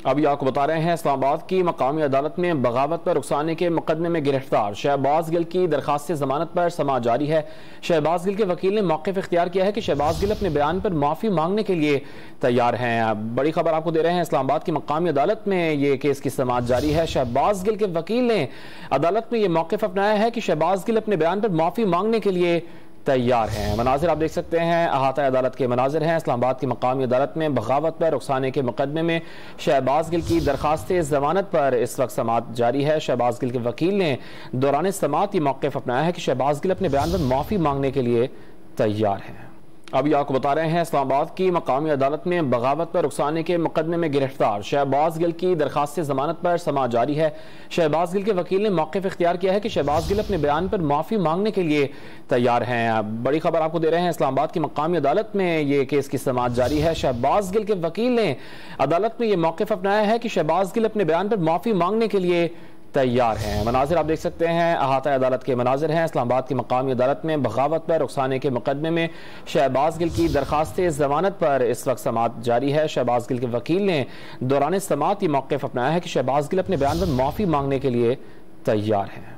अभी आपको बता रहे हैं, इस्लामाबाद की मकामी अदालत में बगावत पर रुखसाने के मुकदमे में गिरफ्तार शहबाज गिल की दरखास्त जमानत पर समाअत जारी है। शहबाज गिल के वकील ने मौक़िफ़ इख्तियार किया है कि शहबाज गिल अपने बयान पर माफ़ी मांगने के लिए तैयार हैं। बड़ी खबर आपको दे रहे हैं, इस्लामाबाद की मकामी अदालत में ये केस की समाअत जारी है। शहबाज गिल के वकील ने अदालत में ये मौक़िफ़ अपनाया है कि शहबाज गिल अपने बयान पर माफ़ी मांगने के लिए तैयार हैं। मनाजिर आप देख सकते हैं, अहाता अदालत के मनाजिर हैं। इस्लामाबाद की मकामी अदालत में बगावत पर रुखसाने के मुकदमे में शहबाज गिल की दरखास्त जमानत पर इस वक्त समाअत जारी है। शहबाज गिल के वकील ने दौरान समाअत ये मौक़िफ़ अपनाया है कि शहबाज गिल अपने बयान पर माफ़ी मांगने के लिए तैयार हैं। अभी आपको बता रहे हैं, इस्लामाबाद की मकामी अदालत में बगावत पर रुखसाने के मुकदमे में गिरफ्तार शहबाज गिल की दरखास्त जमानत पर समाअत जारी है। शहबाज गिल के वकील ने मौक़िफ़ इख्तियार किया है कि शहबाज गिल अपने बयान पर माफ़ी मांगने के लिए तैयार हैं। बड़ी खबर आपको दे रहे हैं, इस्लामाबाद की मकामी अदालत में ये केस की समाअत जारी है। शहबाज गिल के वकील ने अदालत में ये मौक़िफ़ अपनाया है कि शहबाज गिल अपने बयान पर माफ़ी मांगने के लिए तैयार हैं। मनाजिर आप देख सकते हैं, अहाता अदालत के मनाजिर हैं। इस्लामाबाद की मकामी अदालत में बगावत पर रुखसाने के मुकदमे में शहबाज गिल की दरखास्त जमानत पर इस वक्त समाअत जारी है। शहबाज गिल के वकील ने दौरान समाअत ये मौक़िफ़ अपनाया है कि शहबाज गिल अपने बयान पर माफ़ी मांगने के लिए तैयार हैं।